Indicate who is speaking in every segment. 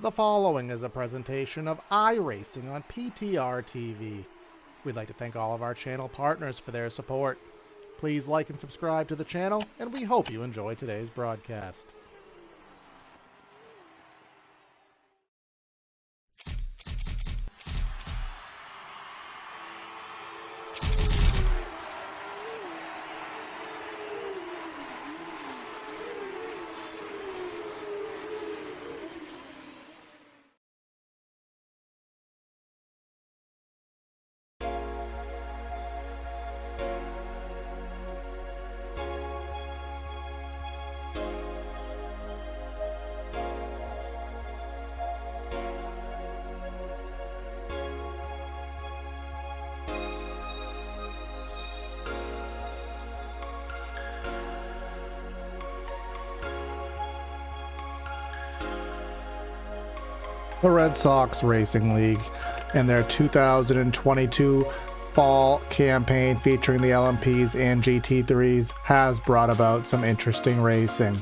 Speaker 1: The following is a presentation of iRacing on PTR TV. We'd like to thank all of our channel partners for their support. Please like and subscribe to the channel, and we hope you enjoy today's broadcast. The Red Sox Racing League and their 2022 fall campaign featuring the LMPs and GT3s has brought about some interesting racing,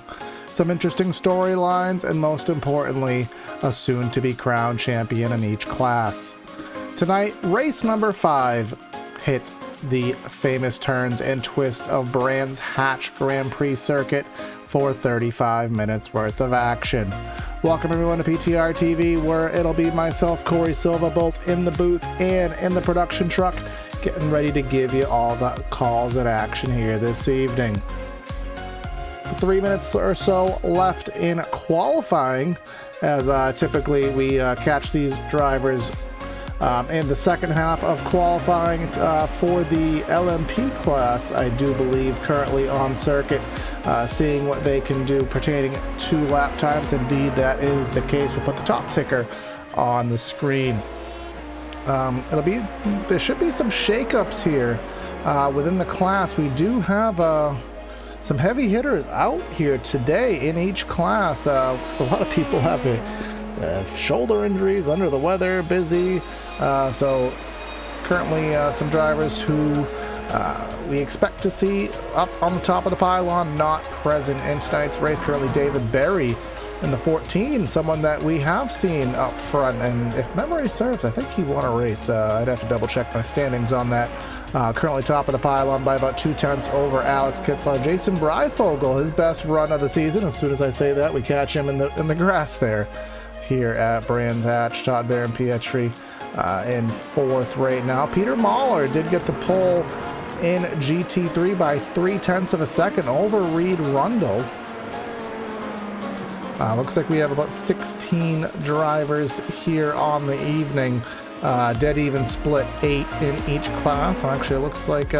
Speaker 1: some interesting storylines, and most importantly, a soon-to-be crowned champion in each class. Tonight, race number 5 hits the famous turns and twists of Brands Hatch Grand Prix circuit for 35 minutes worth of action. Welcome everyone to PTR TV, where it'll be myself, Corey Silva, both in the booth and in the production truck, getting ready to give you all the calls and action here this evening. 3 minutes or so left in qualifying, as typically we catch these drivers in the second half of qualifying for the LMP class, I do believe, currently on circuit, seeing what they can do pertaining to lap times. Indeed, that is the case. We'll put the top ticker on the screen. There should be some shakeups here within the class. We do have some heavy hitters out here today in each class. A lot of people have shoulder injuries, under the weather, busy. So currently some drivers who we expect to see up on the top of the pylon not present in tonight's race. Currently David Berry in the 14, someone that we have seen up front, and if memory serves, I think he won a race. I'd have to double check my standings on that. Currently top of the pylon by about 2/10 over Alex Kitzler. Jason Breifogel, his best run of the season. As soon as I say that, we catch him in the grass there here at Brands Hatch. Todd Baron Pietri in 4th right now. Peter Mahler did get the pole in GT3 by 0.3 of a second over Reed Rundle. Looks like we have about 16 drivers here on the evening. Dead even split 8 in each class. Actually, it looks like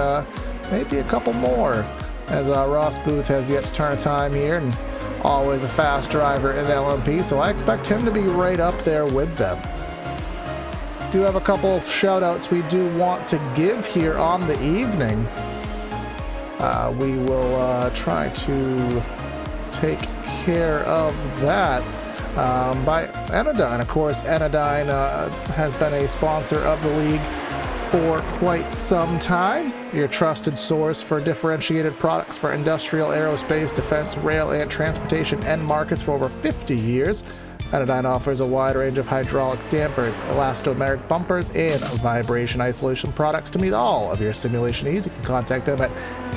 Speaker 1: maybe a couple more, as Ross Booth has yet to turn a time here, and always a fast driver in LMP, so I expect him to be right up there with them. Do have a couple shout outs we do want to give here on the evening. We will try to take care of that by Anodyne. Of course, Anodyne has been a sponsor of the league for quite some time. Your trusted source for differentiated products for industrial, aerospace, defense, rail, and transportation end markets for over 50 years. Anodyne offers a wide range of hydraulic dampers, elastomeric bumpers, and vibration isolation products to meet all of your simulation needs. You can contact them at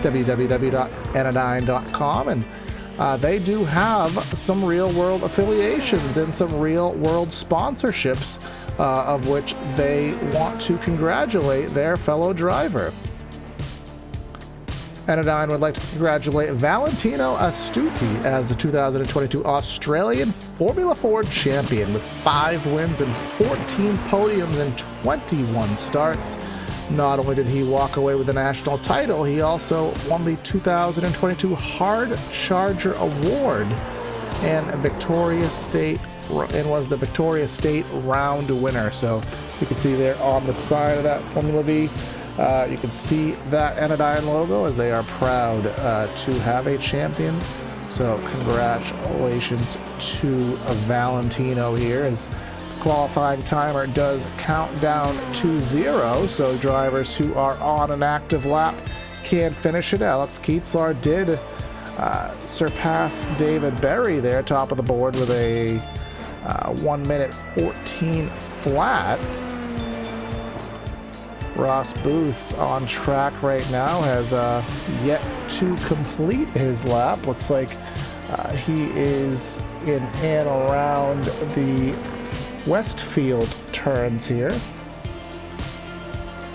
Speaker 1: www.anodyne.com, and they do have some real-world affiliations and some real-world sponsorships, of which they want to congratulate their fellow driver. Anodyne would like to congratulate Valentino Astuti as the 2022 Australian Formula Ford champion with 5 wins and 14 podiums and 21 starts. Not only did he walk away with the national title, he also won the 2022 Hard Charger Award and was the Victoria State round winner. So you can see there on the side of that Formula V, you can see that Anodyne logo, as they are proud to have a champion. So congratulations to Valentino here, as qualifying timer does count down to 0, so drivers who are on an active lap can finish it. Alex Keatslar did surpass David Berry there, top of the board, with a 1 minute 14 flat. Ross Booth on track right now has yet to complete his lap. Looks like he is in and around the Westfield turns here.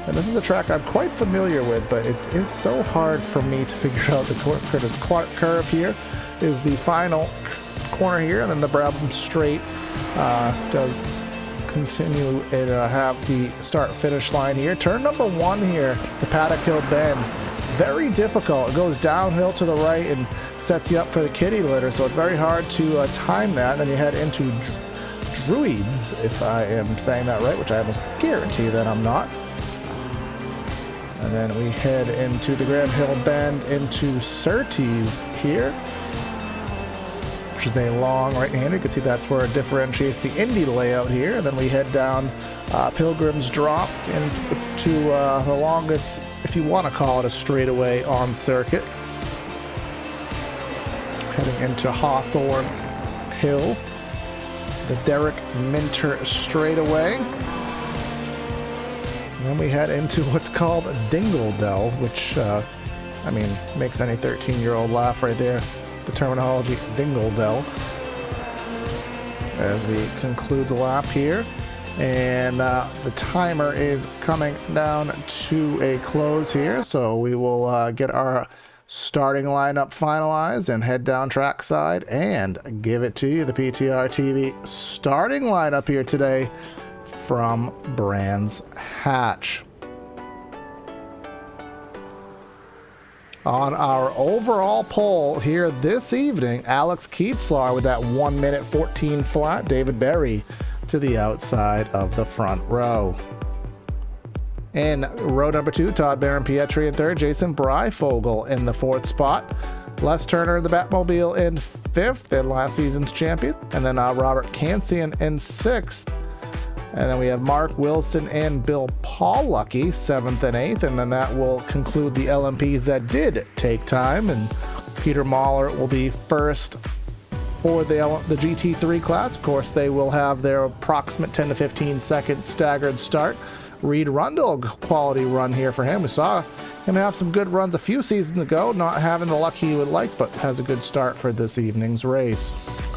Speaker 1: And this is a track I'm quite familiar with, but it is so hard for me to figure out the Curtis Clark curve here. Is the final corner here, and then the Brabham Straight does continue and have the start-finish line here. Turn number 1 here, the Paddock Hill Bend. Very difficult. It goes downhill to the right and sets you up for the kitty litter, so it's very hard to time that. Then you head into Druids, if I am saying that right, which I almost guarantee that I'm not. And then we head into the Graham Hill Bend into Surtees here, which is a long right-hander. You can see that's where it differentiates the Indy layout here. And then we head down Pilgrim's Drop into the longest, if you want to call it a straightaway on circuit. Heading into Hawthorne Hill, the Derek Minter straightaway. And then we head into what's called Dingledell, which, makes any 13-year-old laugh right there. The terminology Dingledell, as we conclude the lap here. And the timer is coming down to a close here, so we will get our starting lineup finalized and head down trackside and give it to you. The PTR TV starting lineup here today from Brands Hatch. On our overall poll here this evening, Alex Keatslar with that 1 minute 14 flat, David Berry to the outside of the front row. In row number 2, Todd Baron-Pietri in third, Jason Breifogel in the 4th spot, Les Turner in the Batmobile in 5th, and last season's champion, and then Robert Kansian in 6th. And then we have Mark Wilson and Bill Paulucky, 7th and 8th. And then that will conclude the LMPs that did take time. And Peter Mahler will be first for the GT3 class. Of course, they will have their approximate 10 to 15 second staggered start. Reed Rundle, quality run here for him. We saw him have some good runs a few seasons ago, not having the luck he would like, but has a good start for this evening's race.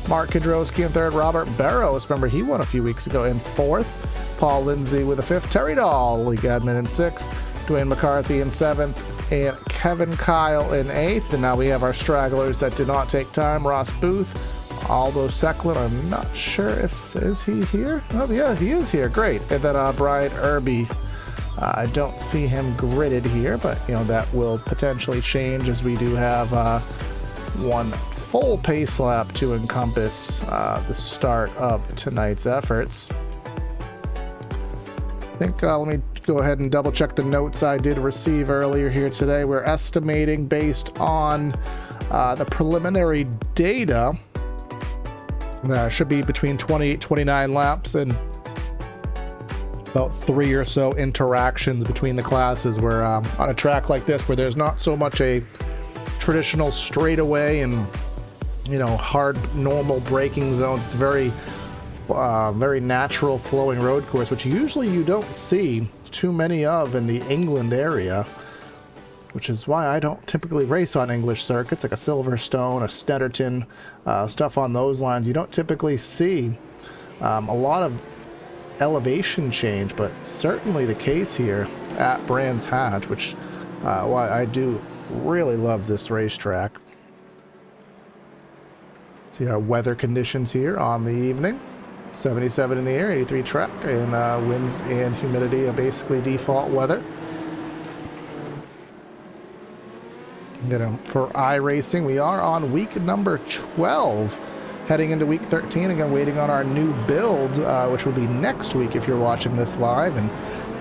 Speaker 1: Mark Kidrowski in third, Robert Barrows, remember he won a few weeks ago, in 4th. Paul Lindsay with a 5th, Terry Dahl, league admin in 6th, Dwayne McCarthy in 7th, and Kevin Kyle in 8th. And now we have our stragglers that did not take time. Ross Booth, Aldo Secklin, I'm not sure if, is he here? Oh yeah, he is here, great. And then Brian Irby, I don't see him gridded here, but you know, that will potentially change as we do have one full pace lap to encompass the start of tonight's efforts. I think, let me go ahead and double check the notes I did receive earlier here today. We're estimating based on the preliminary data, should be between 28, 29 laps and about 3 or so interactions between the classes. We're on a track like this where there's not so much a traditional straightaway and, you know, hard normal braking zones. It's very natural flowing road course, which usually you don't see too many of in the England area, which is why I don't typically race on English circuits like a Silverstone, a Snetterton, stuff on those lines. You don't typically see a lot of elevation change, but certainly the case here at Brands Hatch, which why I do really love this racetrack. See our weather conditions here on the evening. 77 in the air, 83 track, and winds and humidity are basically default weather. For iRacing, we are on week number 12, heading into week 13. Again, waiting on our new build, which will be next week if you're watching this live. And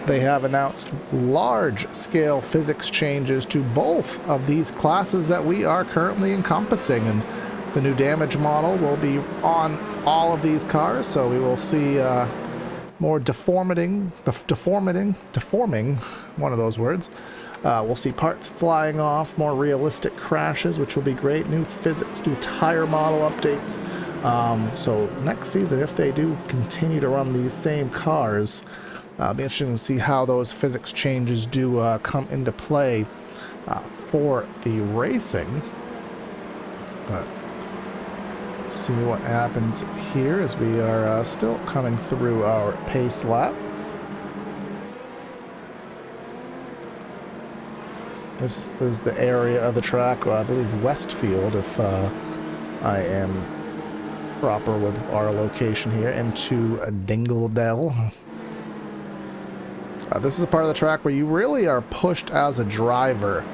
Speaker 1: they have announced large-scale physics changes to both of these classes that we are currently encompassing. And the new damage model will be on all of these cars, so we will see more deforming, one of those words. We'll see parts flying off, more realistic crashes, which will be great. New physics, new tire model updates. So next season, if they do continue to run these same cars, it'll be interesting to see how those physics changes do come into play for the racing. But see what happens here as we are still coming through our pace lap. This is the area of the track, I believe Westfield, if I am proper with our location here, into Dingledale. This is a part of the track where you really are pushed as a driver,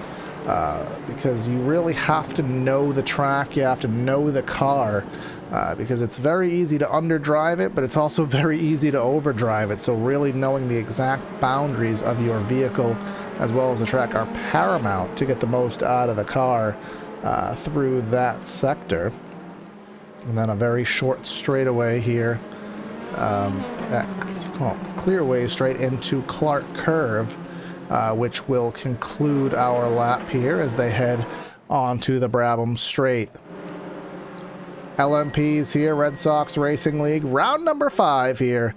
Speaker 1: because you really have to know the track, you have to know the car, because it's very easy to underdrive it, but it's also very easy to overdrive it. So really knowing the exact boundaries of your vehicle as well as the track are paramount to get the most out of the car through that sector. And then a very short straightaway here, it's called Clearway, straight into Clark Curve, which will conclude our lap here as they head onto the Brabham Straight. LMPs here, Red Sox Racing League, round number 5 here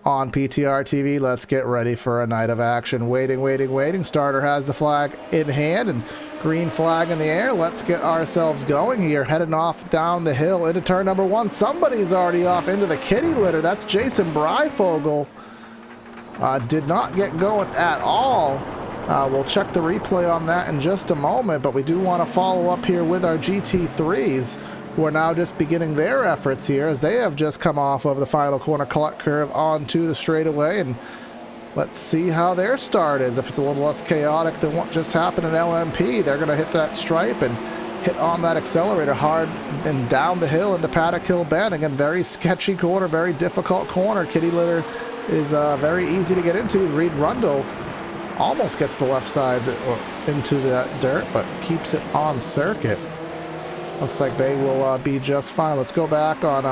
Speaker 1: on PTR TV. Let's get ready for a night of action. Waiting. Starter has the flag in hand and green flag in the air. Let's get ourselves going here. Heading off down the hill into turn number 1. Somebody's already off into the kitty litter. That's Jason Breifogel. Did not get going at all. We'll check the replay on that in just a moment, but we do want to follow up here with our GT3s, who are now just beginning their efforts here as they have just come off of the final corner Clark Curve onto the straightaway. And let's see how their start is. If it's a little less chaotic than what just happened in LMP, they're going to hit that stripe and hit on that accelerator hard and down the hill into Paddock Hill Bend. Again, very sketchy corner, very difficult corner. Kitty litter is very easy to get into. Reed Rundle almost gets the left side into that dirt, but keeps it on circuit. Looks like they will be just fine. Let's go back on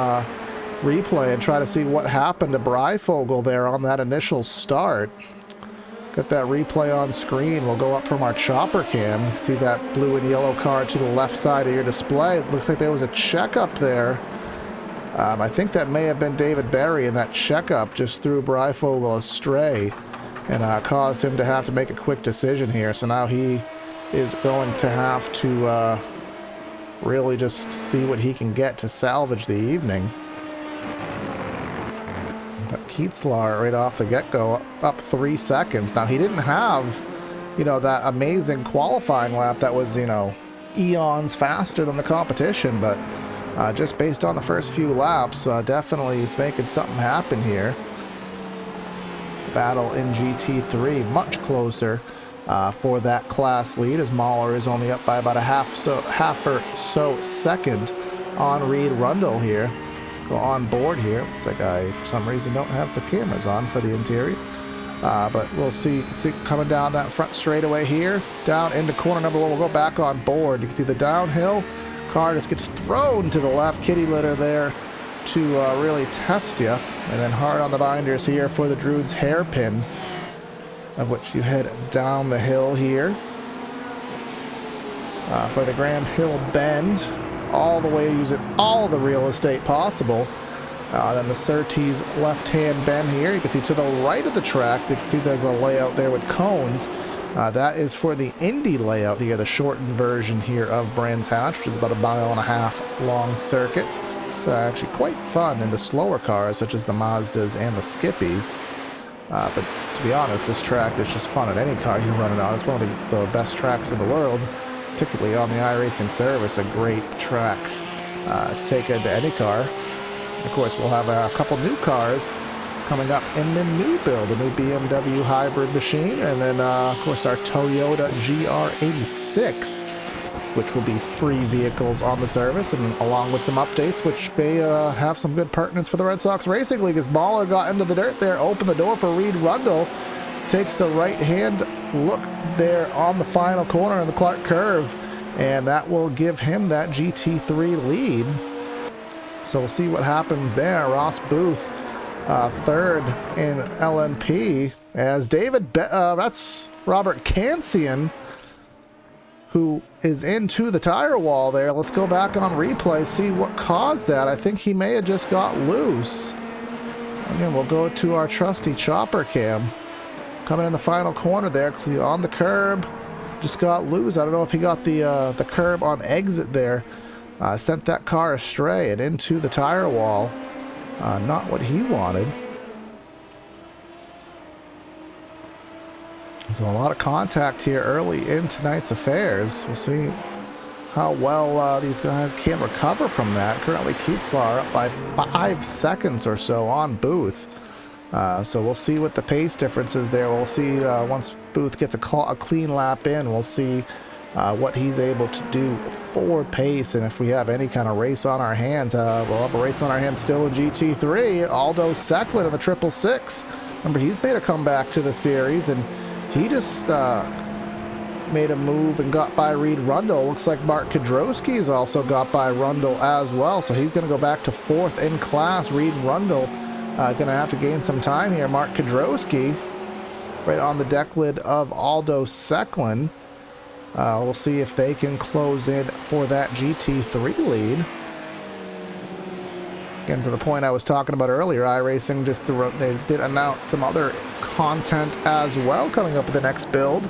Speaker 1: replay and try to see what happened to Breifogel there on that initial start. Got that replay on screen. We'll go up from our chopper cam. See that blue and yellow car to the left side of your display. It looks like there was a checkup there. I think that may have been David Berry, and that checkup just threw Breifogel astray and caused him to have to make a quick decision here. So now he is going to have to really just see what he can get to salvage the evening. But Keatslar right off the get-go up 3 seconds. Now he didn't have, you know, that amazing qualifying lap that was, you know, eons faster than the competition, but just based on the first few laps. Definitely is making something happen here. Battle in GT3 much closer for that class lead, as Mahler is only up by about a half or so second on Reed Rundle here. Go on board here. Looks like I, for some reason, don't have the cameras on for the interior. But we'll see. You can see coming down that front straightaway here, down into corner number 1. We'll go back on board. You can see the downhill. Car just gets thrown to the left. Kitty litter there to really test you. And then hard on the binders here for the Druid's hairpin, of which you head down the hill here. For the Grand Hill bend, all the way using all the real estate possible. Then the Surtees left-hand bend here. You can see to the right of the track, you can see there's a layout there with cones. That is for the Indy layout here, the shortened version here of Brands Hatch, which is about 1.5 mile long circuit. It's actually quite fun in the slower cars, such as the Mazdas and the Skippies. But to be honest, this track is just fun at any car you're running on. It's one of the best tracks in the world, particularly on the iRacing service. A great track to take into any car. Of course, we'll have a couple new cars coming up in the new build, the new BMW hybrid machine, and then, of course, our Toyota GR86, which will be free vehicles on the service, and along with some updates, which may have some good pertinence for the Red Sox Racing League, as Mahler got into the dirt there, opened the door for Reed Rundle, takes the right-hand look there on the final corner in the Clark curve, and that will give him that GT3 lead. So we'll see what happens there. Ross Booth, third in LMP, as that's Robert Kansian, who is into the tire wall there. Let's go back on replay, see what caused that. I think he may have just got loose. Again, we'll go to our trusty chopper cam. Coming in the final corner there, on the curb, just got loose. I don't know if he got the curb on exit there. Sent that car astray and into the tire wall. Not what he wanted. So a lot of contact here early in tonight's affairs. We'll see how well these guys can recover from that. Currently Keatslar up by 5 seconds or so on Booth. So we'll see what the pace difference is there. We'll see once Booth gets a clean lap in, we'll see what he's able to do for pace, and if we have any kind of race on our hands. We'll have a race on our hands still in GT3. Aldo Secklin in the 666. Remember, he's made a comeback to the series, and he just made a move and got by Reed Rundle. Looks like Mark Kedrowski's also got by Rundle as well, so he's going to go back to 4th in class. Reed Rundle going to have to gain some time here. Mark Kedrowski right on the deck lid of Aldo Secklin. We'll see if they can close in for that GT3 lead. Again, to the point I was talking about earlier, iRacing they did announce some other content as well coming up with the next build.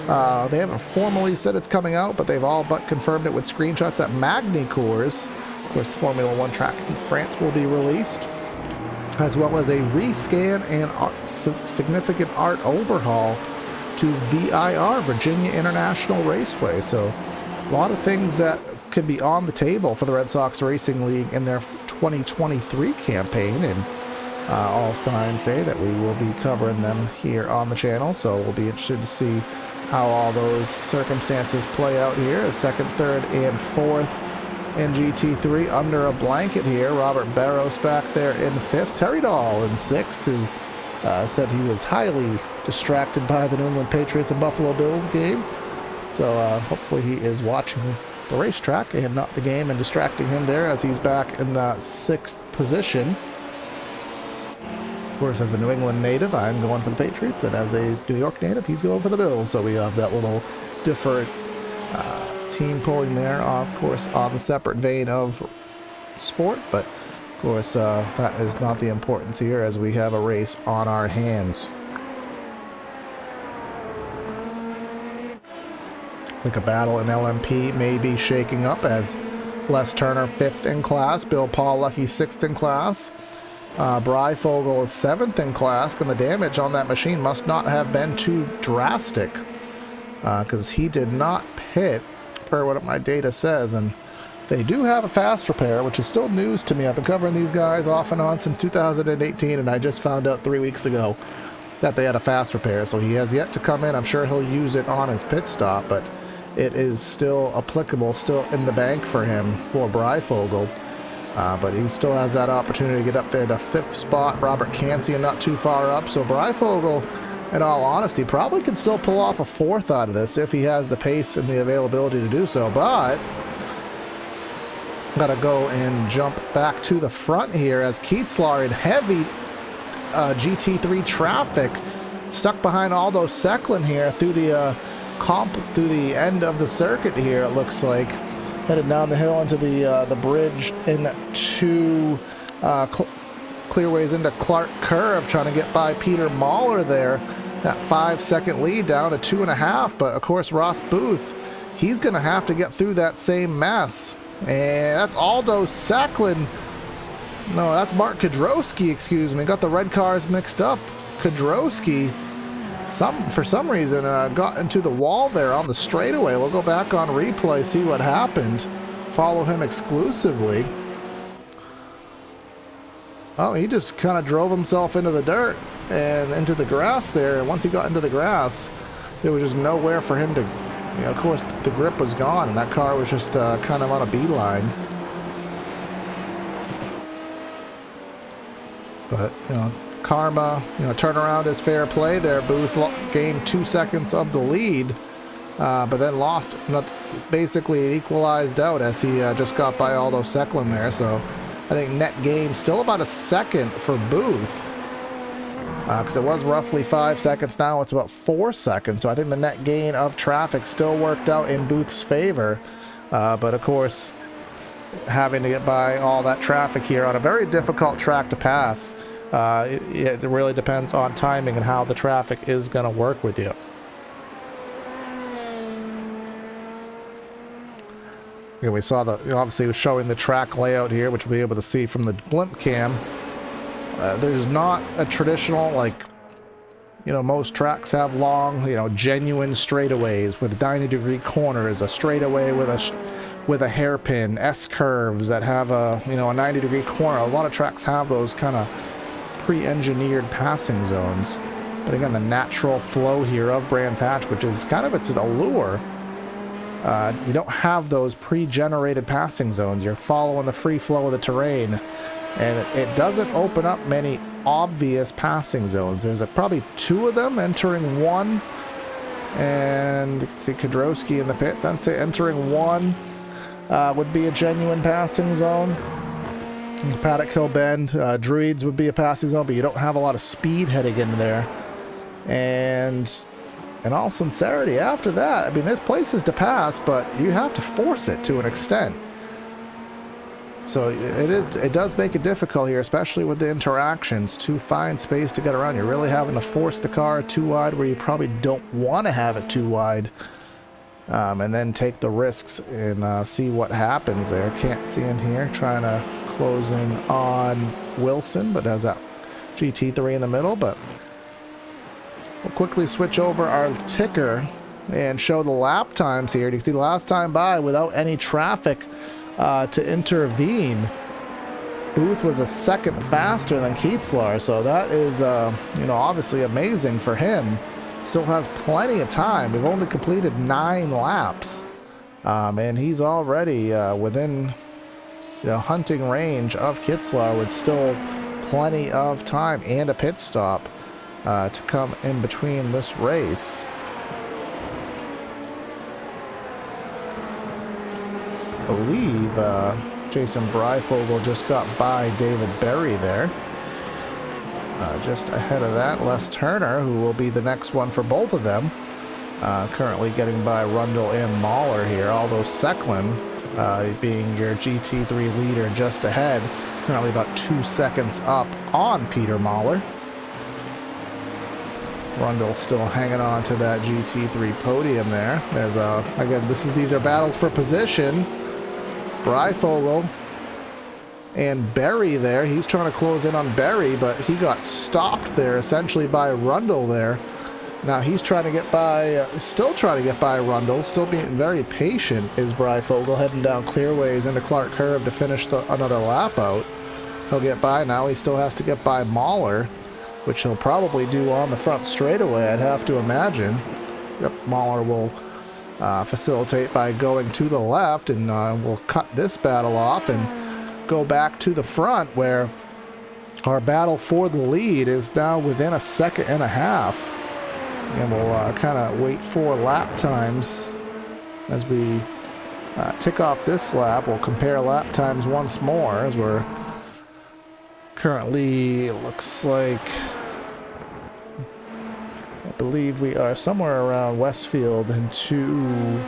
Speaker 1: They haven't formally said it's coming out, but they've all but confirmed it with screenshots at Magny-Cours. Of course, the Formula 1 track in France will be released, as well as a rescan and significant art overhaul to VIR, Virginia International Raceway. So a lot of things that could be on the table for the Red Sox Racing League in their 2023 campaign, and all signs say that we will be covering them here on the channel. So we'll be interested to see how all those circumstances play out here. A 2nd, 3rd, and 4th in GT3 under a blanket here. Robert Barros back there in 5th. Terry Dahl in 6th, who said he was highly distracted by the New England Patriots and Buffalo Bills game. So hopefully he is watching the racetrack and not the game and distracting him there, as he's back in the 6th position. Of course, as a New England native, I'm going for the Patriots, and as a New York native, he's going for the Bills. So we have that little different team pulling there, of course, on the separate vein of sport, but of course, that is not the importance here, as we have a race on our hands. Like a battle in LMP may be shaking up, as Les Turner 5th in class, Bill Pawlucky 6th in class, Breyfogle is 7th in class, and the damage on that machine must not have been too drastic, because he did not pit per what my data says, and They do have a fast repair, which is still news to me. I've been covering these guys off and on since 2018, and I just found out 3 weeks ago that they had a fast repair. So he has yet to come in. I'm sure he'll use it on his pit stop, but it is still applicable, still in the bank for him, for Breyfogle. But he still has that opportunity to get up there to 5th spot. Robert Kansian not too far up. So Breyfogle, in all honesty, probably can still pull off a 4th out of this if he has the pace and the availability to do so. But got to go and jump back to the front here as Keetzlar in heavy GT3 traffic, stuck behind Aldo Secklin here through the through the end of the circuit here. It looks like headed down the hill into the bridge into clearways into Clark Curve, trying to get by Peter Mahler there. That 5-second lead down to 2.5. But of course, Ross Booth, he's going to have to get through that same mess. And that's Aldo Secklin. No, that's Mark Kudrowski, excuse me. Got the red cars mixed up. Kudrowski, for some reason, got into the wall there on the straightaway. We'll go back on replay, see what happened. Follow him exclusively. Oh, he just kind of drove himself into the dirt and into the grass there. And once he got into the grass, there was just nowhere for him to... You know, of course, the grip was gone, and that car was just kind of on a beeline. But, you know, karma, you know, turnaround is fair play there. Booth gained 2 seconds of the lead, but then lost, basically equalized out as he just got by Aldo Secklin there. So I think net gain still about a second for Booth. Because it was roughly 5 seconds, now it's about 4 seconds. So I think the net gain of traffic still worked out in Booth's favor. But of course, having to get by all that traffic here on a very difficult track to pass, it really depends on timing and how the traffic is going to work with you. Here we saw obviously showing the track layout here, which we'll be able to see from the blimp cam. There's not a traditional, like, you know, most tracks have long, you know, genuine straightaways with 90-degree corners, a straightaway with a hairpin, S-curves that have a, you know, a 90-degree corner. A lot of tracks have those kind of pre-engineered passing zones. But again, the natural flow here of Brands Hatch, which is kind of its allure, you don't have those pre-generated passing zones. You're following the free flow of the terrain. And it doesn't open up many obvious passing zones. There's probably 2 of them entering 1. And you can see Kudrowski in the pit. I'd say entering 1 would be a genuine passing zone. Paddock Hill Bend, Druids would be a passing zone, but you don't have a lot of speed heading in there. And in all sincerity, after that, I mean, there's places to pass, but you have to force it to an extent. So it does make it difficult here, especially with the interactions, to find space to get around. You're really having to force the car too wide where you probably don't want to have it too wide, and then take the risks and see what happens there. Can't see in here, trying to close in on Wilson, but has that GT3 in the middle. But we'll quickly switch over our ticker and show the lap times here. You can see the last time by without any traffic to intervene, Booth was a second faster than Keetzlar, so that is, you know, obviously amazing for him. Still has plenty of time. We've only completed 9 laps, and he's already within, you know, hunting range of Keetzlar, with still plenty of time and a pit stop to come in between this race. I believe Jason Breyfogle just got by David Berry there. Just ahead of that, Les Turner, who will be the next one for both of them. Currently getting by Rundle and Mahler here, although Secklin being your GT3 leader just ahead, currently about 2 seconds up on Peter Mahler. Rundle still hanging on to that GT3 podium there. As again, these are battles for position. Breyfogle and Berry there. He's trying to close in on Berry, but he got stopped there essentially by Rundle there. Now he's trying to get by, still trying to get by Rundle, still being very patient is Breyfogle, heading down clearways into Clark Curve to finish another lap out. He'll get by now. He still has to get by Mahler, which he'll probably do on the front straightaway, I'd have to imagine. Yep, Mahler will facilitate by going to the left, and we'll cut this battle off and go back to the front, where our battle for the lead is now within a second and a half. And we'll kind of wait for lap times as we tick off this lap. We'll compare lap times once more, as we're currently, looks like, I believe we are somewhere around Westfield into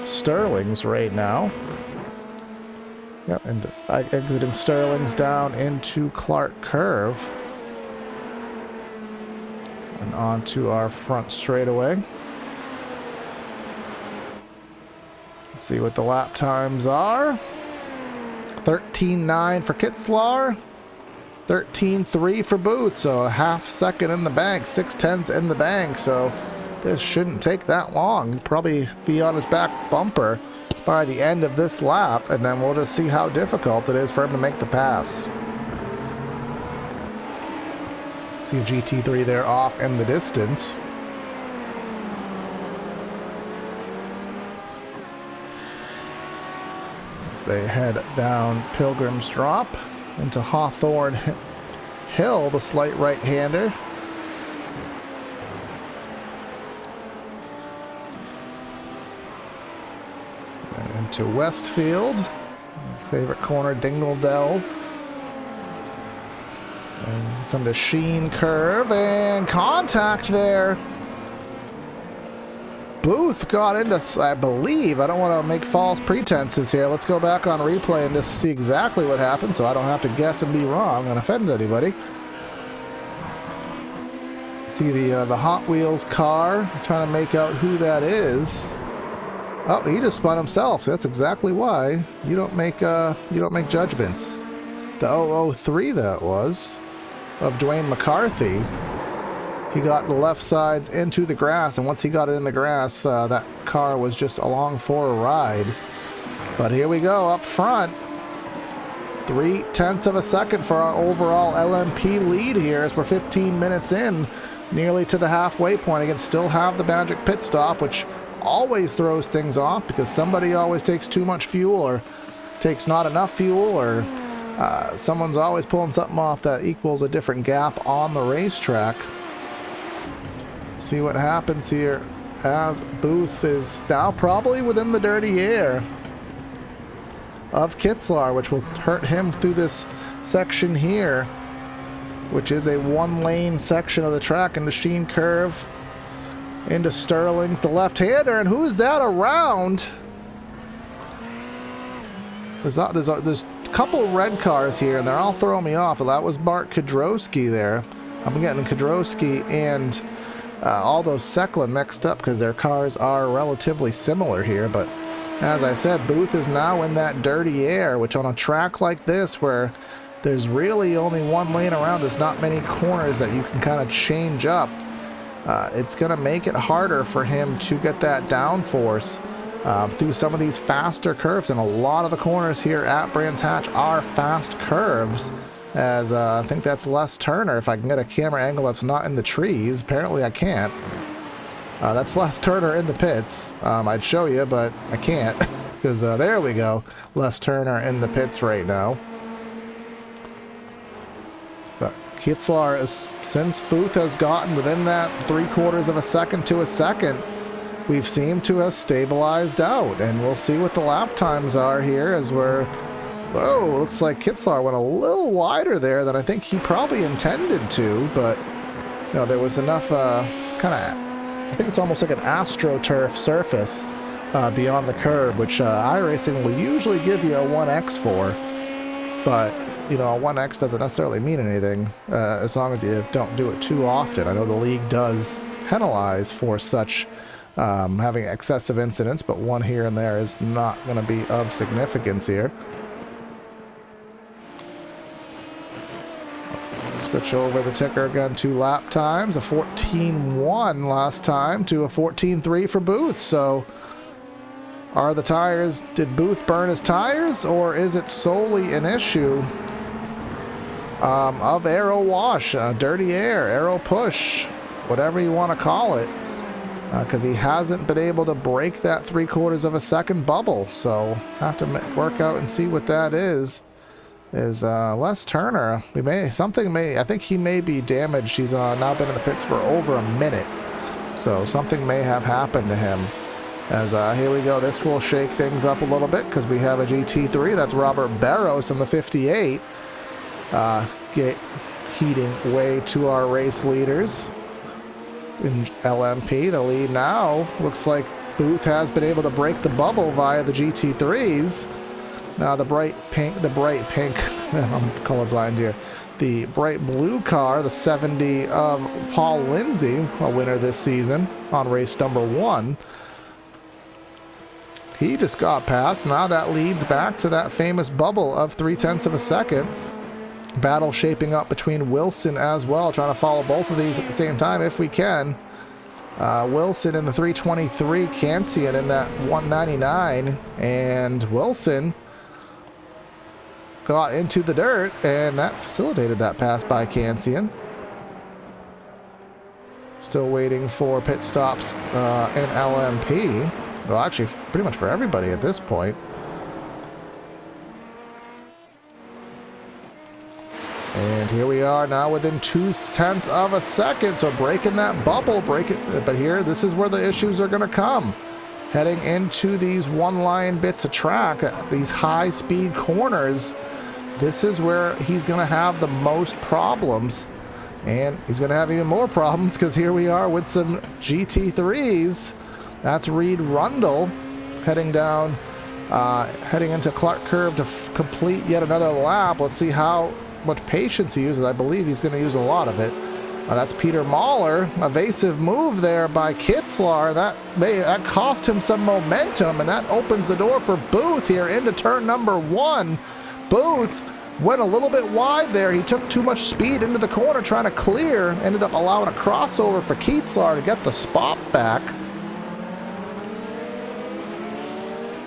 Speaker 1: Sterling's right now. Yep, and exiting Sterling's down into Clark Curve. And onto our front straightaway. Let's see what the lap times are. 13.9 for Kitzlar. 13.3 for Booth, so a half second in the bank, 6/10 in the bank, so this shouldn't take that long. He'll probably be on his back bumper by the end of this lap, and then we'll just see how difficult it is for him to make the pass. See a GT3 there off in the distance. As they head down Pilgrim's Drop into Hawthorne Hill, the slight right-hander. And into Westfield, favorite corner, Dingle Dell. And come to Sheen Curve, and contact there. Booth got into, I believe, I don't want to make false pretenses here. Let's go back on replay and just see exactly what happened, so I don't have to guess and be wrong and offend anybody. See the Hot Wheels car. I'm trying to make out who that is. Oh, he just spun himself. So that's exactly why you don't make judgments. The 003 that was of Dwayne McCarthy. He got the left sides into the grass, and once he got it in the grass, that car was just along for a ride. But here we go, up front. 0.3 of a second for our overall LMP lead here, as we're 15 minutes in, nearly to the halfway point. Again, still have the magic pit stop, which always throws things off, because somebody always takes too much fuel, or takes not enough fuel, or someone's always pulling something off that equals a different gap on the racetrack. See what happens here, as Booth is now probably within the dirty air of Kitzlar, which will hurt him through this section here, which is a one-lane section of the track, into Sheen Curve, into Sterling's, the left-hander, and who's that around? There's a couple red cars here, and they're all throwing me off. That was Bart Kadrowski there. I'm getting Kadrowski and Aldo Secklin mixed up, because their cars are relatively similar here. But as I said, Booth is now in that dirty air, which on a track like this, where there's really only one lane around, there's not many corners that you can kind of change up, it's going to make it harder for him to get that downforce through some of these faster curves. And a lot of the corners here at Brands Hatch are fast curves, as I think that's Les Turner, if I can get a camera angle that's not in the trees. Apparently I can't. That's Les Turner in the pits. I'd show you, but I can't, because there we go. Les Turner in the pits right now. But Kitzlar, since Booth has gotten within that 3/4 of a second to a second, we've seemed to have stabilized out. And we'll see what the lap times are here, as we're... Whoa, looks like Kitzlar went a little wider there than I think he probably intended to, but you know, there was enough kind of, I think it's almost like an AstroTurf surface beyond the curb, which iRacing will usually give you a 1X for, but you know, a 1X doesn't necessarily mean anything as long as you don't do it too often. I know the league does penalize for such having excessive incidents, but one here and there is not going to be of significance here. Switch over the ticker again to lap times. A 14.1 last time to a 14.3 for Booth. So are the tires, did Booth burn his tires, or is it solely an issue of aero wash, dirty air, aero push, whatever you want to call it? Because he hasn't been able to break that 3/4 of a second bubble. So have to work out and see what that is. Les Turner, I think he may be damaged. He's now been in the pits for over a minute, so something may have happened to him. As here we go, this will shake things up a little bit because we have a GT3. That's Robert Barros in the 58, heating way to our race leaders in LMP. The lead now looks like Booth has been able to break the bubble via the GT3s. Now the bright pink, I'm colorblind here. The bright blue car, the 70 of Paul Lindsay, a winner this season on race number 1. He just got past. Now that leads back to that famous bubble of 0.3 of a second. Battle shaping up between Wilson as well, trying to follow both of these at the same time if we can. Wilson in the 323, Cancian in that 199, and Wilson got into the dirt, and that facilitated that pass by Cancian. Still waiting for pit stops in LMP. Well, actually, pretty much for everybody at this point. And here we are now within 0.2 of a second, so breaking that bubble, but here, this is where the issues are going to come. Heading into these one-line bits of track, these high-speed corners, this is where he's going to have the most problems. And he's going to have even more problems because here we are with some GT3s. That's Reed Rundle heading down, heading into Clark Curve to complete yet another lap. Let's see how much patience he uses. I believe he's going to use a lot of it. That's Peter Mahler. Evasive move there by Kitzlar. That cost him some momentum, and that opens the door for Booth here into turn number 1. Booth went a little bit wide there. He took too much speed into the corner trying to clear. Ended up allowing a crossover for Kitzlar to get the spot back.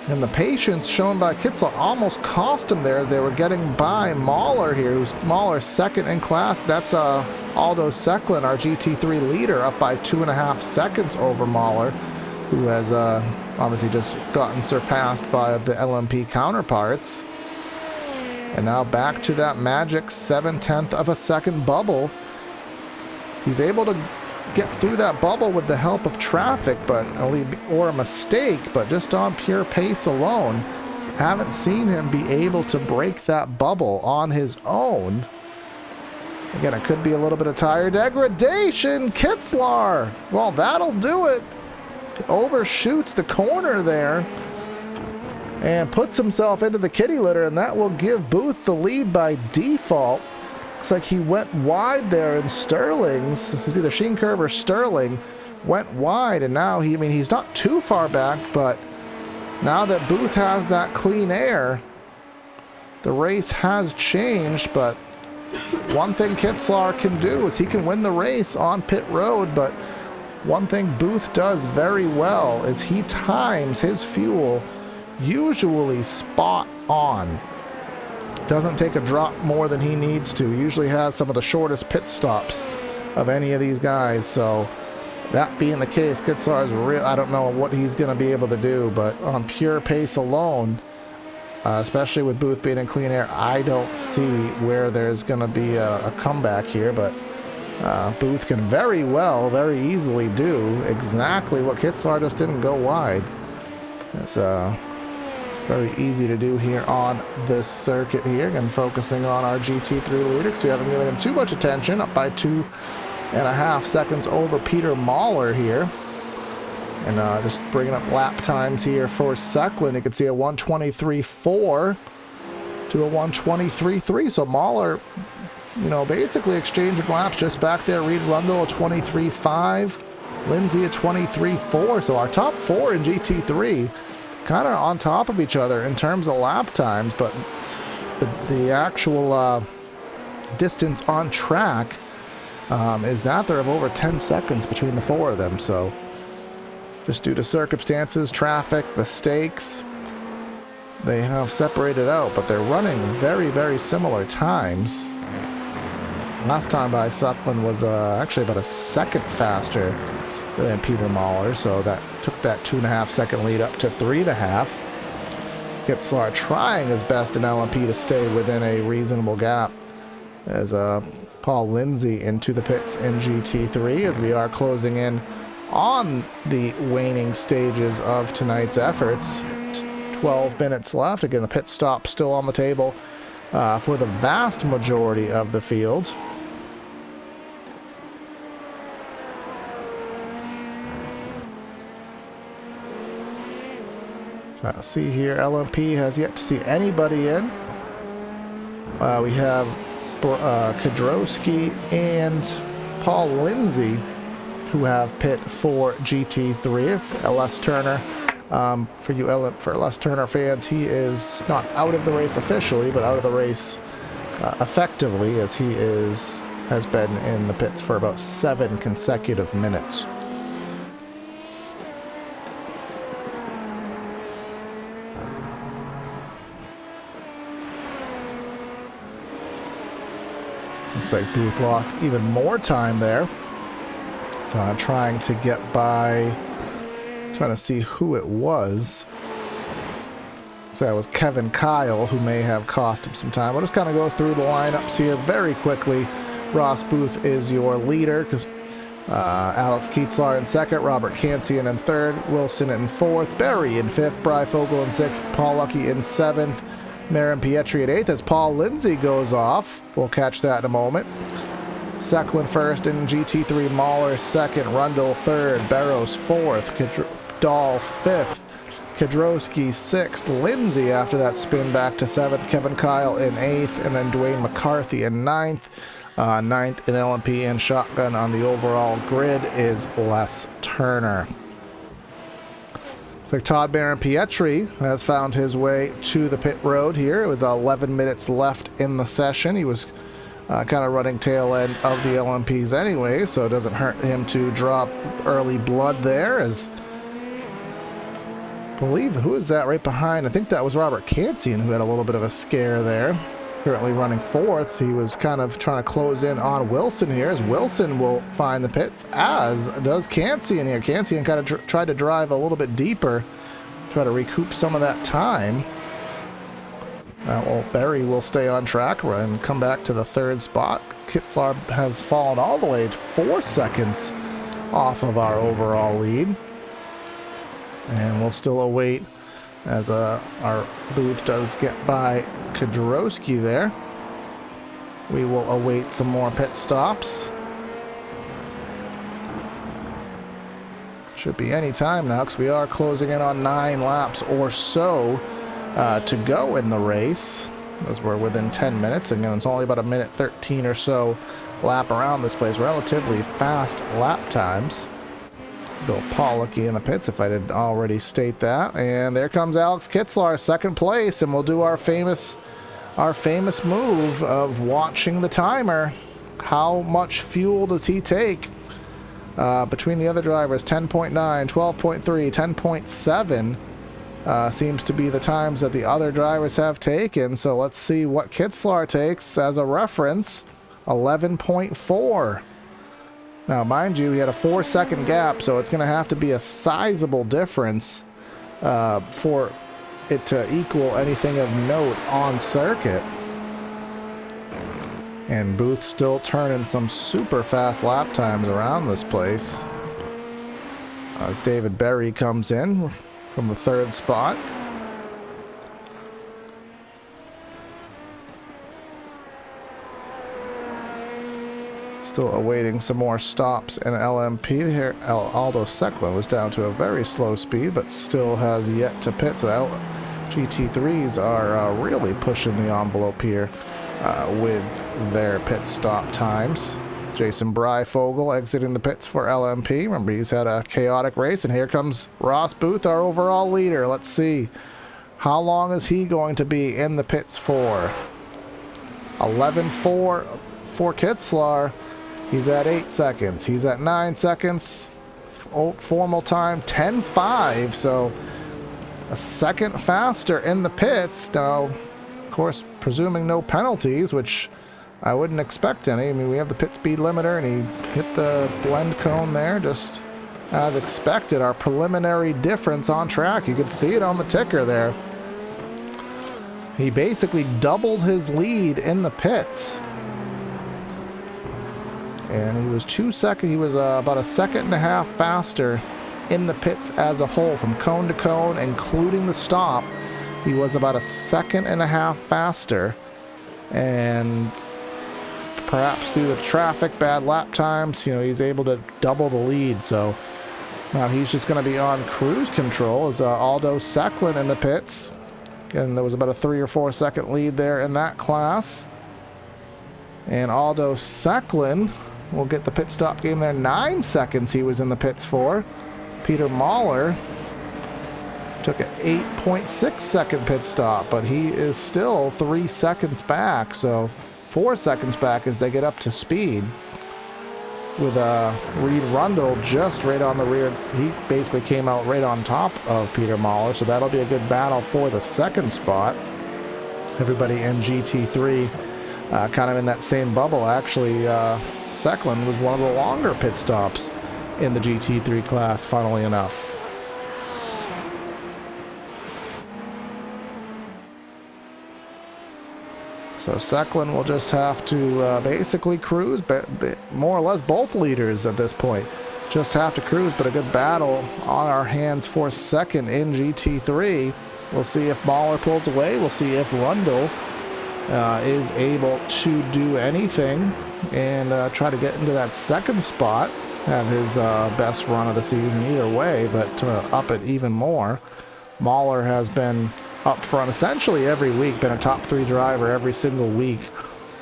Speaker 1: And the patience shown by Kitzlar almost cost him there as they were getting by Mahler here, who's Mahler's second in class. That's Aldo Secklin, our GT3 leader, up by 2.5 seconds over Mahler, who has obviously just gotten surpassed by the LMP counterparts. And now back to that magic 0.7 of a second bubble. He's able to get through that bubble with the help of traffic, or a mistake, but just on pure pace alone. Haven't seen him be able to break that bubble on his own. Again, it could be a little bit of tire degradation. Kitzlar, well, that'll do it. Overshoots the corner there and puts himself into the kitty litter, and that will give Booth the lead by default. Looks like he went wide there in Sterling's. It was either Sheen Curve or Sterling. Went wide, and now he's not too far back, but now that Booth has that clean air, the race has changed. But one thing Kitzlar can do is he can win the race on pit road, but one thing Booth does very well is he times his fuel usually spot on. Doesn't take a drop more than he needs to. Usually has some of the shortest pit stops of any of these guys. So that being the case, Kitzlar is real. I don't know what he's going to be able to do, but on pure pace alone, especially with Booth being in clean air, I don't see where there's going to be a comeback here. But Booth can very easily do exactly what Kitzlar just didn't go wide. It's very easy to do here on this circuit here. Again, focusing on our GT3 leader because we haven't given him too much attention. Up by 2.5 seconds over Peter Mahler here. And just bringing up lap times here for Secklin. You can see a 1:23.4 to a 1:23.3. So Mahler, basically exchanging laps just back there. Reed Rundle a 23.5. Lindsay a 23.4. So our top 4 in GT3 kind of on top of each other in terms of lap times, but the actual distance on track is that there of over 10 seconds between the four of them. So just due to circumstances, traffic, mistakes, they have separated out, but they're running very, very similar times. Last time by Suckland was actually about a second faster than Peter Mahler, so that took that 2.5 second lead up to 3.5. Kitzlar trying his best in LMP to stay within a reasonable gap as Paul Lindsay into the pits in GT3 as we are closing in on the waning stages of tonight's efforts. 12 minutes left. Again, the pit stop still on the table for the vast majority of the field. Trying to see here, LMP has yet to see anybody in. We have Kadrowski and Paul Lindsay who have pit for GT3. Les Turner, for Les Turner fans, he is not out of the race officially, but out of the race effectively, as he has been in the pits for about 7 consecutive minutes. Looks like Booth lost even more time there. So I'm trying to get by, trying to see who it was. So that was Kevin Kyle, who may have cost him some time. We'll just kind of go through the lineups here very quickly. Ross Booth is your leader, because Alex Kitzlar in second, Robert Kansian in third, Wilson in fourth, Berry in fifth, Bry Fogel in sixth, Paul Lucky in seventh, Marin Pietri at eighth as Paul Lindsay goes off. We'll catch that in a moment. Secklin first in GT3, Mahler second, Rundle third, Barrows fourth, Dahl fifth, Kadrowski sixth, Lindsay after that spin back to seventh, Kevin Kyle in eighth, and then Dwayne McCarthy in ninth. Ninth in LMP and shotgun on the overall grid is Les Turner. Looks like Todd Marin Pietri has found his way to the pit road here with 11 minutes left in the session. He was kind of running tail end of the LMPs anyway, so it doesn't hurt him to drop early blood there. As I believe, who is that right behind? I think that was Robert Kansian who had a little bit of a scare there. Currently running fourth. He was kind of trying to close in on Wilson here, as Wilson will find the pits, as does Kansian here. Kansian kind of tried to drive a little bit deeper, try to recoup some of that time. Well, Berry will stay on track and come back to the third spot. Kitzlar has fallen all the way 4 seconds off of our overall lead. And we'll still await as our Booth does get by Kadrowski there. We will await some more pit stops. Should be any time now, because we are closing in on 9 laps or so to go in the race, as we're within 10 minutes. Again, it's only about a minute 13 or so lap around this place. Relatively fast lap times. Bill Pollocky in the pits, if I didn't already state that. And there comes Alex Kitzlar, second place, and we'll do our famous move of watching the timer. How much fuel does he take? Between the other drivers, 10.9, 12.3, 10.7 seems to be the times that the other drivers have taken. So let's see what Kitzlar takes as a reference. 11.4. Now, mind you, he had a 4-second gap, so it's going to have to be a sizable difference for it to equal anything of note on circuit. And Booth still turning some super fast lap times around this place as David Berry comes in from the third spot. Still awaiting some more stops in LMP here. Aldo Secklin was down to a very slow speed, but still has yet to pit. So GT3s are really pushing the envelope here with their pit stop times. Jason Breyfogle exiting the pits for LMP. Remember, he's had a chaotic race, and here comes Ross Booth, our overall leader. Let's see, how long is he going to be in the pits for? 11.4 for Kitzlar. He's at 8 seconds. He's at 9 seconds. Formal time 10.5, so a second faster in the pits. Now, of course, presuming no penalties, which I wouldn't expect any. I mean, we have the pit speed limiter, and he hit the blend cone there, just as expected. Our preliminary difference on track, you could see it on the ticker there. He basically doubled his lead in the pits. And he was 2 seconds, he was about a second and a half faster in the pits as a whole, from cone to cone, including the stop. He was about a second and a half faster. And perhaps due to traffic, bad lap times, you know, he's able to double the lead. So now he's just going to be on cruise control as Aldo Secklin in the pits. And there was about a 3 or 4 second lead there in that class. And Aldo Secklin will get the pit stop game there. 9 seconds he was in the pits for. Peter Mahler took an 8.6 second pit stop, but he is still 3 seconds back, so 4 seconds back as they get up to speed. With Reed Rundle just right on the rear. He basically came out right on top of Peter Mahler, so that'll be a good battle for the second spot. Everybody in GT3 kind of in that same bubble. Actually, Secklin was one of the longer pit stops in the GT3 class, funnily enough. So Secklin will just have to basically cruise, but more or less both leaders at this point just have to cruise, but a good battle on our hands for second in GT3. We'll see if Mahler pulls away. We'll see if Rundle is able to do anything and try to get into that second spot, have his best run of the season either way, but to up it even more. Mahler has been up front essentially every week, been a top 3 driver every single week,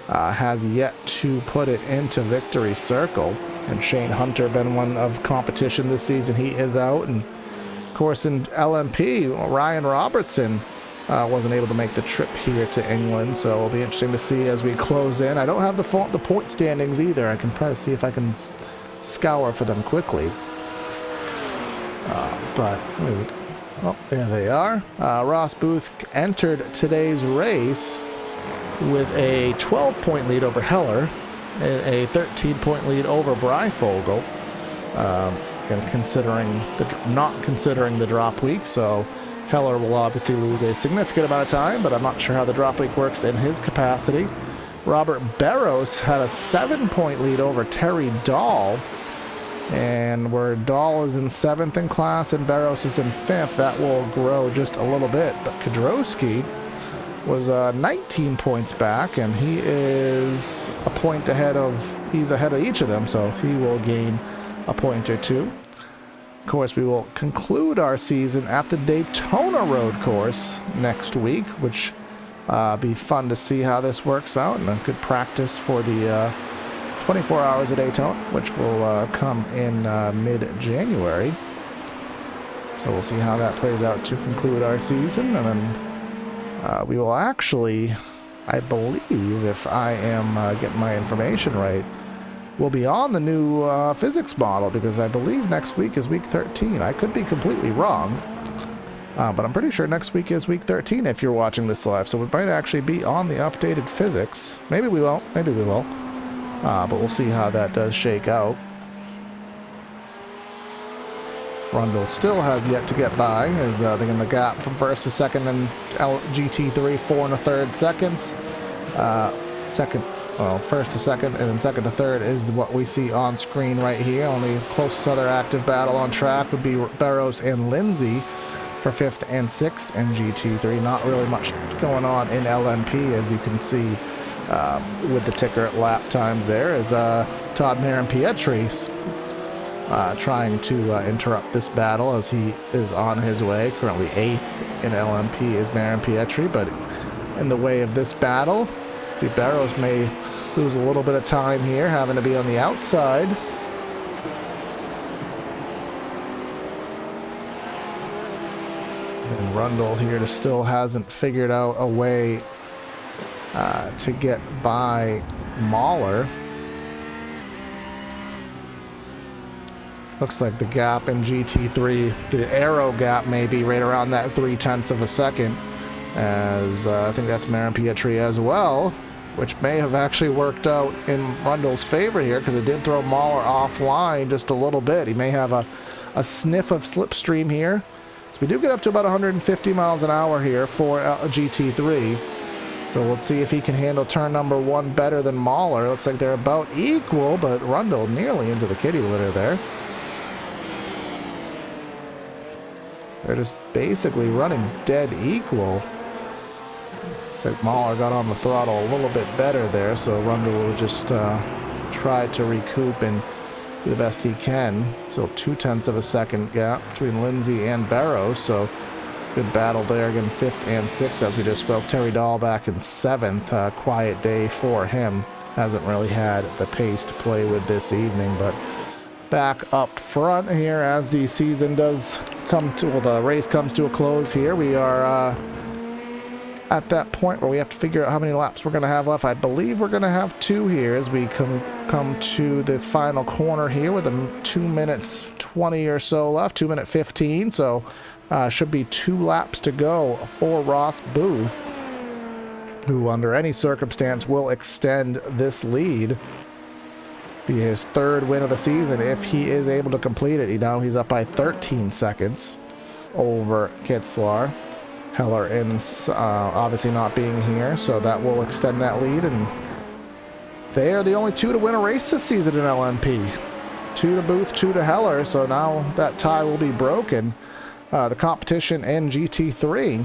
Speaker 1: has yet to put it into victory circle. And Shane Hunter been one of competition this season. He is out. And of course in LMP, Ryan Robertson wasn't able to make the trip here to England, so it'll be interesting to see as we close in. I don't have the point standings either. I can try to see if I can scour for them quickly. But oh, there they are. Ross Booth entered today's race with a 12-point lead over Heller and a 13-point lead over Breifogel. And not considering the drop week, so Heller will obviously lose a significant amount of time, but I'm not sure how the drop week works in his capacity. Robert Barros had a 7-point lead over Terry Dahl. And where Dahl is in 7th in class and Barros is in 5th, that will grow just a little bit. But Kedrowski was 19 points back, and he is a point ahead he's ahead of each of them, so he will gain a point or 2. Of course, we will conclude our season at the Daytona Road Course next week, which be fun to see how this works out, and a good practice for the 24 hours a Daytona, which will come in mid-January. So we'll see how that plays out to conclude our season, and then we will actually, I believe, if I am getting my information right, we'll be on the new physics model, because I believe next week is week 13. I could be completely wrong, but I'm pretty sure next week is week 13 if you're watching this live, so we might actually be on the updated physics. Maybe we won't, maybe we will. But we'll see how that does shake out. Rundle still has yet to get by, as in the gap from first to second in GT3, 4 1/3 seconds. First to second and then second to third is what we see on screen right here. Only closest other active battle on track would be Barros and Lindsay for 5th and 6th in GT3. Not really much going on in LMP, as you can see with the ticker at lap times there, as Todd Marin-Pietri trying to interrupt this battle as he is on his way. Currently 8th in LMP is Marin-Pietri, but in the way of this battle, see, Barros may lose a little bit of time here, having to be on the outside. And Rundle here still hasn't figured out a way to get by Mahler. Looks like the gap in GT3, the aero gap may be right around that 0.3 of a second, as I think that's Marin Pietri as well, which may have actually worked out in Rundle's favor here, because it did throw Mahler offline just a little bit. He may have a sniff of slipstream here. So we do get up to about 150 miles an hour here for a GT3. So let's see if he can handle turn number 1 better than Mahler. Looks like they're about equal, but Rundle nearly into the kitty litter there. They're just basically running dead equal. Looks like Mahler got on the throttle a little bit better there, so Rundle will just try to recoup and do the best he can. So 0.2 of a second gap between Lindsay and Barrows, so good battle there again, 5th and 6th as we just spoke. Terry Dahl back in 7th. Quiet day for him. Hasn't really had the pace to play with this evening, but back up front here as the season does come to, well, the race comes to a close here. We are at that point where we have to figure out how many laps we're going to have left. I believe we're going to have 2 here as we come to the final corner here with 2 minutes 20 or so left, 2 minute 15. So should be 2 laps to go for Ross Booth, who under any circumstance will extend this lead. Be his 3rd win of the season if he is able to complete it. Now he's up by 13 seconds over Kitzlar. Heller ends obviously not being here, so that will extend that lead, and they are the only 2 to win a race this season in LMP. 2 to Booth, 2 to Heller, so now that tie will be broken. The competition in GT3,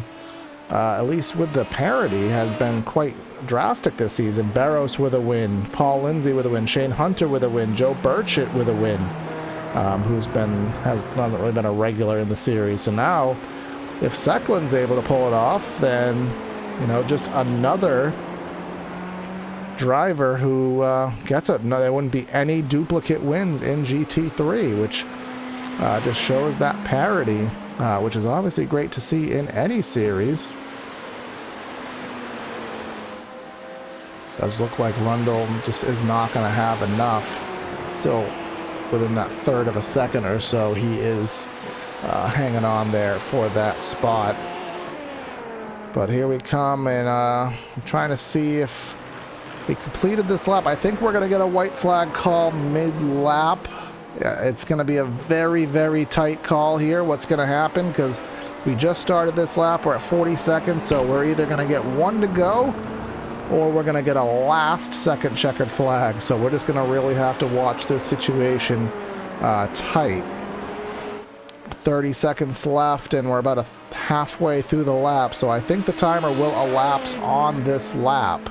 Speaker 1: at least with the parity, has been quite drastic this season. Barrows with a win, Paul Lindsay with a win, Shane Hunter with a win, Joe Burchett with a win, hasn't really been a regular in the series. So now, if Seklin's able to pull it off, then just another driver who gets it. No, there wouldn't be any duplicate wins in GT3, which just shows that parity, which is obviously great to see in any series. Does look like Rundle just is not going to have enough. Still within that 1/3 of a second or so, he is hanging on there for that spot. But here we come, and I'm trying to see if we completed this lap. I think we're going to get a white flag call mid-lap. Yeah, it's going to be a very, very tight call here. What's going to happen, because we just started this lap. We're at 40 seconds, so we're either going to get 1 to go, or we're going to get a last second checkered flag. So we're just going to really have to watch this situation tight. 30 seconds left, and we're about halfway through the lap, so I think the timer will elapse on this lap.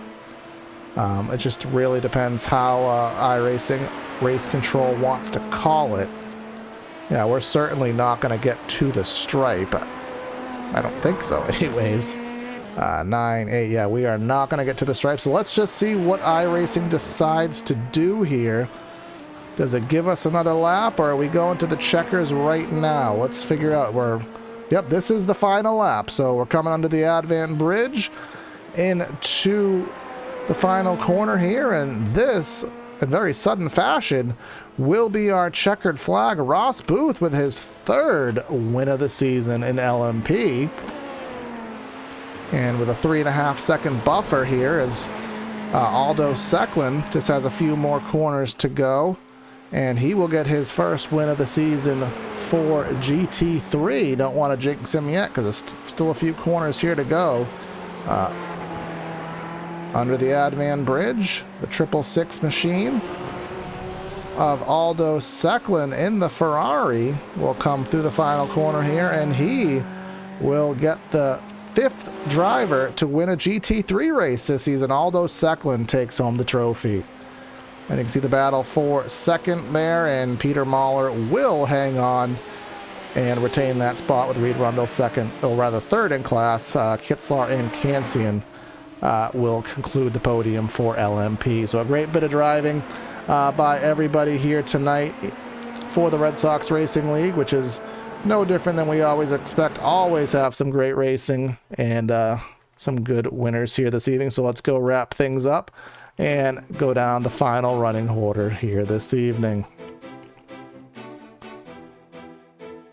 Speaker 1: It just really depends how iRacing Race Control wants to call it. Yeah, we're certainly not going to get to the stripe. I don't think so anyways. 9, 8, yeah, we are not going to get to the stripe, so let's just see what iRacing decides to do here. Does it give us another lap, or are we going to the checkers right now? Let's figure out. Yep, this is the final lap, so we're coming under the Advent Bridge into the final corner here, and this, in very sudden fashion, will be our checkered flag. Ross Booth with his 3rd win of the season in LMP. And with a 3.5 second buffer here, as Aldo Seklin just has a few more corners to go, and he will get his 1st win of the season for GT3. Don't want to jinx him yet, because there's still a few corners here to go. Under the Advan Bridge, the 666 machine of Aldo Seklin in the Ferrari will come through the final corner here, and he will get the 5th driver to win a GT3 race this season. Aldo Seklin takes home the trophy. And you can see the battle for 2nd there, and Peter Mahler will hang on and retain that spot with Reed Rundle 2nd, or rather 3rd in class. Kitzlar and Kansian will conclude the podium for LMP. So a great bit of driving by everybody here tonight for the Red Sox Racing League, which is no different than we always expect. Always have some great racing, and some good winners here this evening. So let's go wrap things up and go down the final running order here this evening.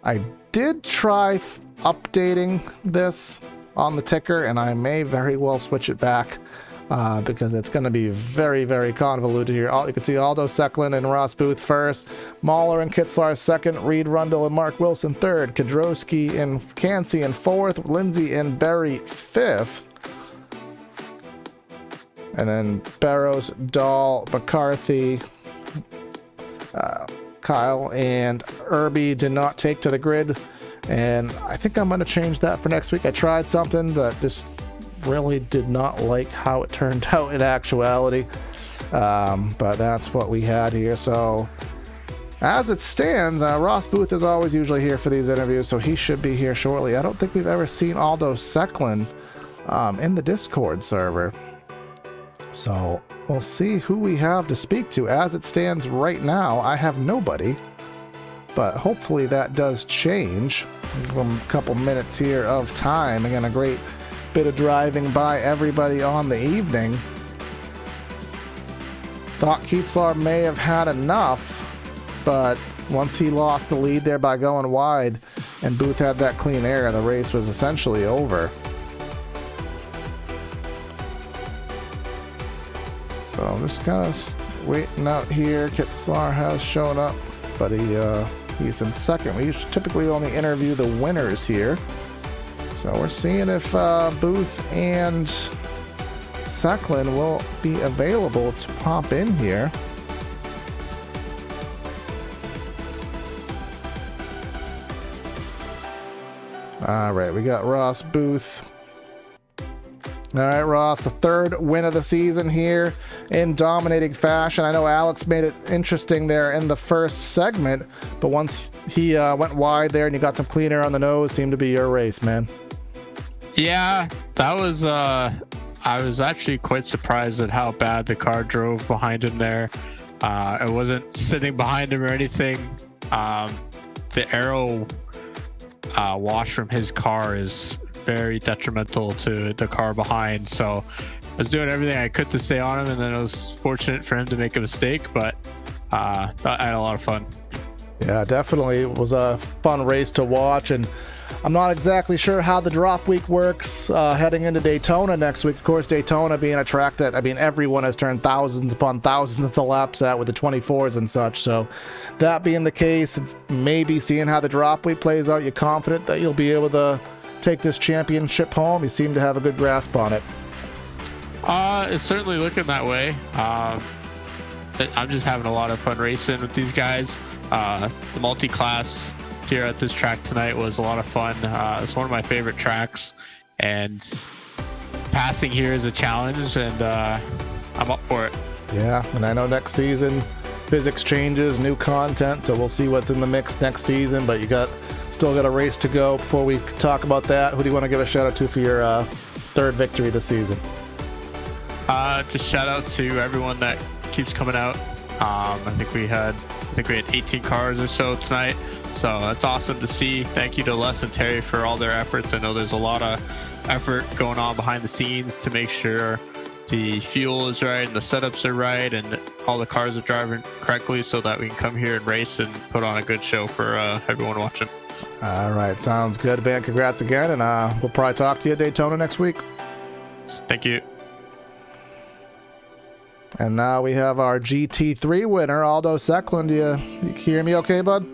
Speaker 1: I did try updating this on the ticker, and I may very well switch it back because it's going to be very, very convoluted here. You can see Aldo Secklin and Ross Booth first, Mahler and Kitzlar second, Reed Rundle and Mark Wilson third, Kadrowski and Cansey in fourth, Lindsay and Berry fifth, and then Barrows, Dahl, McCarthy, Kyle and Irby did not take to the grid, and I think I'm going to change that for next week. I tried something that just really did not like how it turned out in actuality, but that's what we had here. So as it stands, Ross Booth is always usually here for these interviews, so he should be here shortly. I don't think we've ever seen Aldo Secklin in the Discord server, so we'll see who we have to speak to. As it stands right now, I have nobody, but hopefully that does change. Give them a couple minutes here of time. Again, a great bit of driving by everybody on the evening. Thought Kitzlar may have had enough, but once he lost the lead there by going wide and Booth had that clean air, the race was essentially over. So I'm just kind of waiting out here. Kitzlar has shown up, but he's in second. We typically only interview the winners here. So we're seeing if Booth and Secklin will be available to pop in here. All right, we got Ross Booth. All right, Ross, the third win of the season here in dominating fashion. I know Alex made it interesting there in the first segment, but once he went wide there and you got some clean air on the nose, seemed to be your race, man.
Speaker 2: Yeah, that was, I was actually quite surprised at how bad the car drove behind him there. It wasn't sitting behind him or anything. The aero wash from his car is very detrimental to the car behind, so I was doing everything I could to stay on him, and then it was fortunate for him to make a mistake, but I had a lot of fun.
Speaker 1: Yeah, definitely. It was a fun race to watch, and I'm not exactly sure how the drop week works heading into Daytona next week. Of course, Daytona being a track that, I mean, everyone has turned thousands upon thousands of laps at with the 24s and such. So that being the case, it's maybe seeing how the drop week plays out. You're confident that you'll be able to take this championship home? You seem to have a good grasp on it.
Speaker 2: It's certainly looking that way. I'm just having a lot of fun racing with these guys. The multi-class here at this track tonight was a lot of fun. It's one of my favorite tracks, and passing here is a challenge, and I'm up for it.
Speaker 1: Yeah, and I know next season physics changes, new content, so we'll see what's in the mix next season, but you still got a race to go. Before we talk about that, who do you want to give a shout out to for your third victory this season?
Speaker 2: Just shout out to everyone that keeps coming out. I think we had 18 cars or so tonight, so that's awesome to see. Thank you to Les and Terry for all their efforts. I know there's a lot of effort going on behind the scenes to make sure the fuel is right and the setups are right and all the cars are driving correctly so that we can come here and race and put on a good show for everyone watching.
Speaker 1: All right, sounds good, man. Congrats again, and we'll probably talk to you at Daytona next week.
Speaker 2: Thank you.
Speaker 1: And now we have our GT3 winner, Aldo Secklin. Do you hear me okay, bud?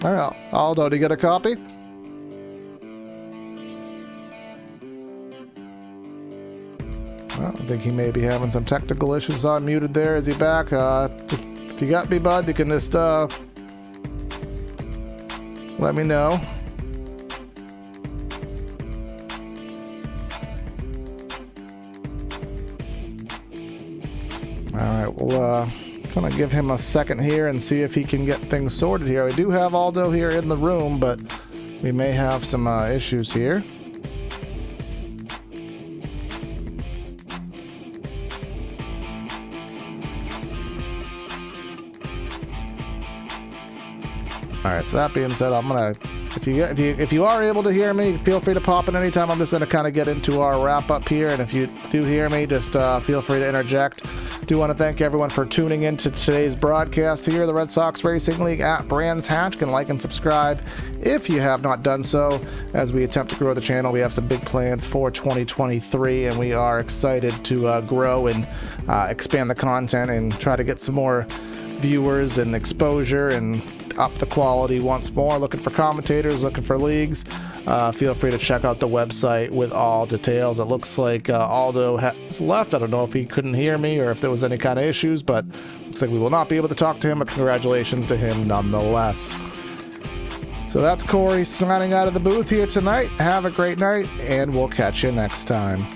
Speaker 1: All right, Aldo, do you get a copy? Well, I think he may be having some technical issues. I'm muted there. Is he back? If you got me, bud, you can just let me know. All right, we'll kind of give him a second here and see if he can get things sorted here. We do have Aldo here in the room, but we may have some issues here. All right, so that being said, I'm gonna, if you are able to hear me, feel free to pop in anytime. I'm just gonna kind of get into our wrap up here, and if you do hear me, just feel free to interject. Do want to thank everyone for tuning in to today's broadcast here, the Red Sox Racing League at Brands Hatch. You can like and subscribe if you have not done so. As we attempt to grow the channel, we have some big plans for 2023, and we are excited to grow and expand the content and try to get some more viewers and exposure and up the quality once more. Looking for commentators, looking for leagues. Feel free to check out the website with all details. It looks like Aldo has left. I don't know if he couldn't hear me or if there was any kind of issues, but looks like we will not be able to talk to him, but congratulations to him nonetheless. So that's Corey signing out of the booth here tonight. Have a great night, and we'll catch you next time.